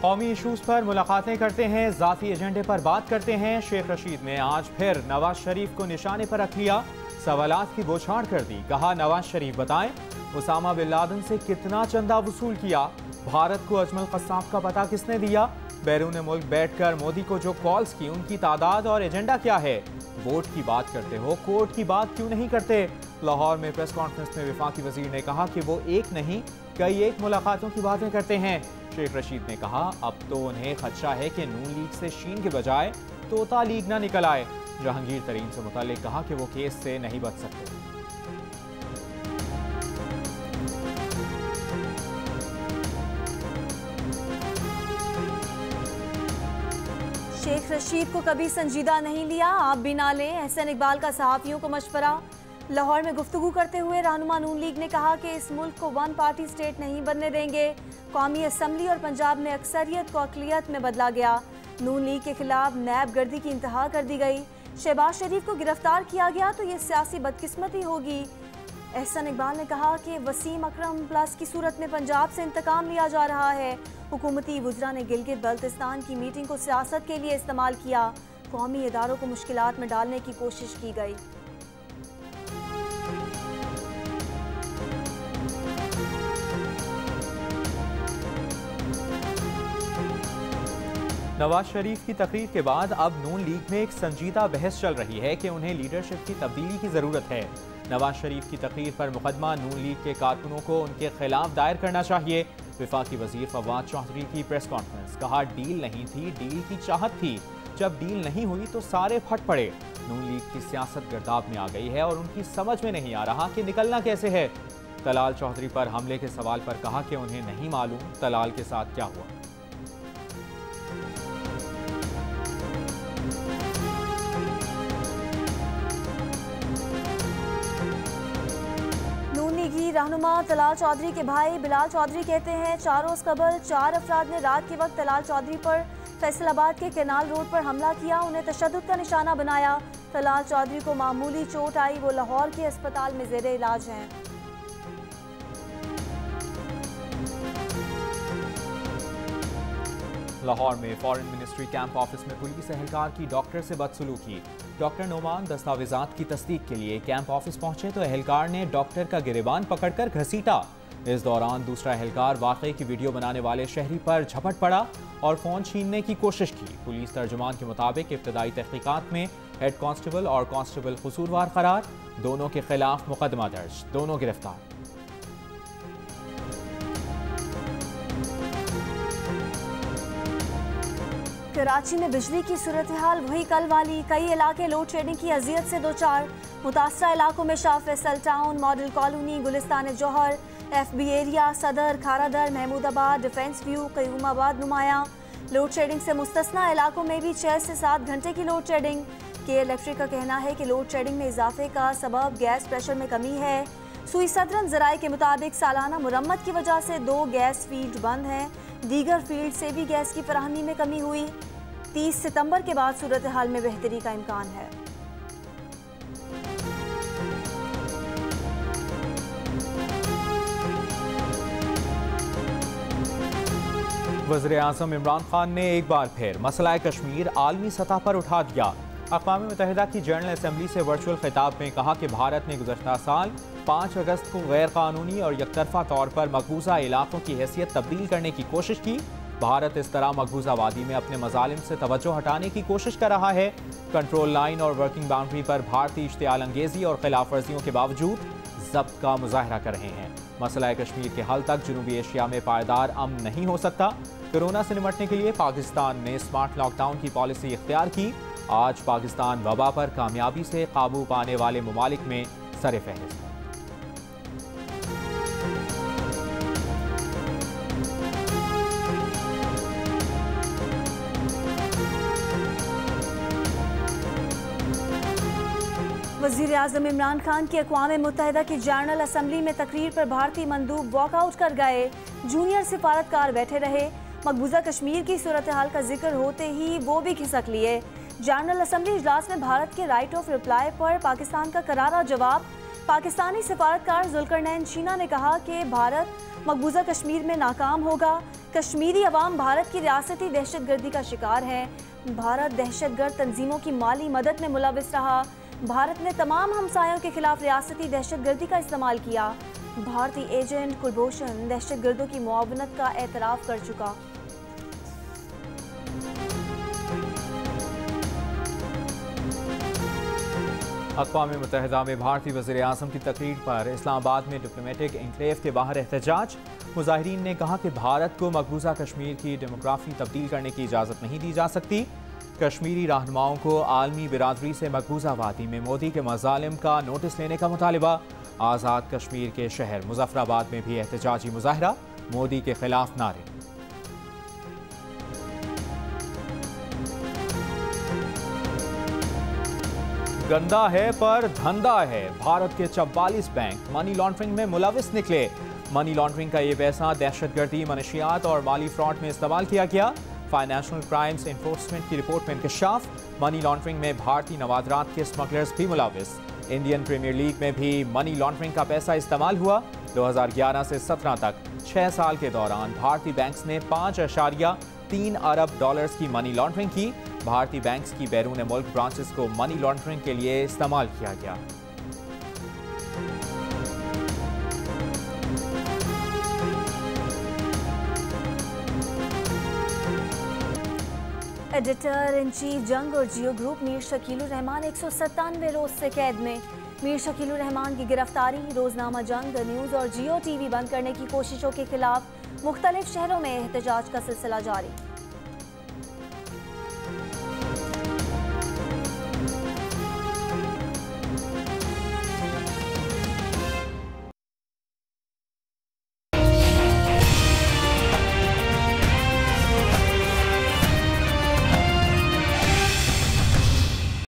कौमी इशूज़ पर मुलाकातें करते हैं, ज़ाती एजेंडे पर बात करते हैं। शेख रशीद ने आज फिर नवाज शरीफ को निशाने पर रख लिया, सवालात की बौछार कर दी। कहा, नवाज शरीफ बताएं उसामा बिन लादेन से कितना चंदा वसूल किया, भारत को अजमल कस्साब का पता किसने दिया, बैरून मुल्क बैठकर मोदी को जो कॉल्स की उनकी तादाद और एजेंडा क्या है। वोट की बात करते हो, कोर्ट की बात क्यों नहीं करते। लाहौर में प्रेस कॉन्फ्रेंस में वफाकी वजीर ने कहा कि वो एक नहीं कई एक मुलाकातों की बातें करते हैं। शेख रशीद ने कहा, अब तो उन्हें खदशा है कि नून लीग से शीन के बजाय तोता लीग ना निकल आए। जहांगीर तरीन से मुतालिक कहा कि वो केस से नहीं बच सकते। शेख रशीद को कभी संजीदा नहीं लिया, आप भी ना लें, एहसन इकबाल का सहाफ़ियों को मशवरा। लाहौर में गुफ्तगू करते हुए रहनुमा नून लीग ने कहा कि इस मुल्क को वन पार्टी स्टेट नहीं बनने देंगे। कौमी असम्बली और पंजाब में अक्सरियत को अक़लियत में बदला गया। नून लीग के खिलाफ नैब गर्दी की इंतहा कर दी गई। शहबाज शरीफ को गिरफ्तार किया गया तो ये सियासी बदकिस्मती होगी। एहसन इकबाल ने कहा कि वसीम अकरम प्लस की सूरत में पंजाब से इंतकाम लिया जा रहा है। हुकूमती वज़रा ने गिलगित बल्तिस्तान की मीटिंग को सियासत के लिए इस्तेमाल किया। कौमी इदारों को मुश्किलात में डालने की कोशिश की गई। नवाज शरीफ की तकरीर के बाद अब नून लीग में एक संजीदा बहस चल रही है कि उन्हें लीडरशिप की तब्दीली की ज़रूरत है। नवाज शरीफ की तकरीर पर मुकदमा नून लीग के कारकुनों को उनके खिलाफ दायर करना चाहिए। वफाकी वजीर फवाद चौधरी की प्रेस कॉन्फ्रेंस, कहा डील नहीं थी, डील की चाहत थी, जब डील नहीं हुई तो सारे फट पड़े। नून लीग की सियासत गर्दाब में आ गई है और उनकी समझ में नहीं आ रहा कि निकलना कैसे है। तलाल चौधरी पर हमले के सवाल पर कहा कि उन्हें नहीं मालूम तलाल के साथ क्या हुआ। रहनुमा तलाल चौधरी के भाई बिलाल चौधरी कहते हैं, 4 रोज़ कबल 4 अफराद ने रात के वक्त तलाल चौधरी पर फैसलाबाद के केनाल रोड पर हमला किया, उन्हें तशद्दुद का निशाना बनाया। तलाल चौधरी को मामूली चोट आई, वो लाहौर के अस्पताल में ज़ेरे इलाज हैं। लाहौर में फॉरेन मिनिस्ट्री कैंप ऑफिस में पुलिस एहलकार की डॉक्टर से बदसलूकी। डॉक्टर नोमान दस्तावेजात की तस्दीक के लिए कैंप ऑफिस पहुंचे तो एहलकार ने डॉक्टर का गिरेबान पकड़कर घसीटा। इस दौरान दूसरा एहलकार वाकई की वीडियो बनाने वाले शहरी पर झपट पड़ा और फ़ोन छीनने की कोशिश की। पुलिस तर्जुमान के मुताबिक इब्तदाई तहकीकात में हेड कांस्टेबल और कांस्टेबल कसूरवार करार, दोनों के खिलाफ मुकदमा दर्ज, दोनों गिरफ्तार। कराची में बिजली की सूरत हाल वही कल वाली, कई इलाके लोड शेडिंग की अजियत से दो चार। मुतासरा इलाकों में Shah Faisal town, model colony, Gulistan Johar, FB area, Saddar, Kharadar, Mahmoodabad, defence view, Qayyumabad नुमाया। लोड शेडिंग से मुस्तस्ना इलाकों में भी 6 से 7 घंटे की लोड शेडिंग। के इलेक्ट्रिक का कहना है कि लोड शेडिंग में इजाफे का सबब गैस प्रेशर में कमी है। सुई सदरन ज़राए के मुताबिक सालाना मुरम्मत की वजह से 2 गैस फील्ड बंद हैं। दीगर फील्ड से भी गैस की फराहमी में कमी हुई। 30 सितंबर के बाद सूरत हाल में बेहतरी का इम्कान है। वज़ीर आज़म इमरान खान ने एक बार फिर मसला कश्मीर आलमी सतह पर उठा दिया। अक़वाम मुत्तहिदा की जनरल असम्बली से वर्चुअल खिताब में कहा कि भारत ने गुज़श्ता साल 5 अगस्त को गैर कानूनी और यकतरफा तौर पर मकबूजा इलाकों की हैसियत तब्दील करने की कोशिश की। भारत इस तरह मकबूजा वादी में अपने मजालिम से तवज्जो हटाने की कोशिश कर रहा है। कंट्रोल लाइन और वर्किंग बाउंड्री पर भारतीय इश्तियाल अंगेजी और खिलाफ वर्जियों के बावजूद जब्त का मुजाहरा कर रहे हैं। मसला कश्मीर के हल तक जनूबी एशिया में पायदार अमन नहीं हो सकता। कोरोना से निपटने के लिए पाकिस्तान ने स्मार्ट लॉकडाउन की पॉलिसी इख्तियार की। आज पाकिस्तान वबा पर कामयाबी से काबू पाने वाले ममालिक में सरे फहरिस्त। वज़ीर आज़म इमरान खान की अक़वाम मुत्तहिदा की जनरल असम्बली में तकरीर पर भारतीय मंदूब वॉकआउट कर गए। जूनियर सिफारतकार बैठे रहे। मकबूजा कश्मीर की सूरत हाल का जिक्र होते ही वो भी खिसक लिए। जनरल असम्बली इजलास में भारत के राइट ऑफ रिप्लाई पर पाकिस्तान का करारा जवाब। पाकिस्तानी सिफारतकार जुल्करनैन शीना ने कहा कि भारत मकबूजा कश्मीर में नाकाम होगा। कश्मीरी अवाम भारत की रियासती दहशतगर्दी का शिकार है। भारत दहशतगर्द तंजीमों की माली मदद में मुलविस रहा। भारत ने तमाम हमसायों के खिलाफ रियासती दहशतगर्दी का इस्तेमाल किया। भारतीय एजेंट कुलभूषण दहशतगर्दों की मुआवनत का एतराफ़ कर चुका। अक़वाम मुत्तहिदा में भारतीय वज़ीर आज़म की तकरीर पर इस्लामाबाद में डिप्लोमेटिक एनक्लेव के बाहर एहतजाज। मुज़ाहिरीन ने कहा कि भारत को मकबूजा कश्मीर की डेमोग्राफी तब्दील करने की इजाज़त नहीं दी जा सकती। कश्मीरी रहनुमाओं को आलमी बिरादरी से मकबूजा वादी में मोदी के मज़ालिम का नोटिस लेने का मुतालिबा। आज़ाद कश्मीर के शहर मुजफ्फराबाद में भी एहतजाजी मुजाहरा, मोदी के खिलाफ नारे। गंदा है पर धंधा है, भारत के 44 बैंक मनी लॉन्ड्रिंग में मुलविस निकले। मनी लॉन्ड्रिंग का ये पैसा दहशतगर्दी, मनशियात और माली फ्रॉड में इस्तेमाल किया गया। फाइनेंशियल क्राइम्स एनफोर्समेंट की रिपोर्ट में इंकशाफ। मनी लॉन्ड्रिंग में भारतीय नवादरात के स्मगलर्स भी मुलविस। इंडियन प्रीमियर लीग में भी मनी लॉन्ड्रिंग का पैसा इस्तेमाल हुआ। 2011 से 17 तक 6 साल के दौरान भारतीय बैंक्स ने 5.3 अरब डॉलर्स की मनी लॉन्ड्रिंग की। भारतीय बैंक्स की बैरून मुल्क ब्रांचेस को मनी लॉन्ड्रिंग के लिए इस्तेमाल किया गया। एडिटर इन चीफ जंग और जियो ग्रुप मीर शकीलुर रहमान 197 रोज से कैद में। मीर शकीलुर रहमान की गिरफ्तारी, रोजनामा जंग, न्यूज़ और जियो टीवी बंद करने की कोशिशों के खिलाफ मुख्तलिफ शहरों में एहतजाज का सिलसिला जारी।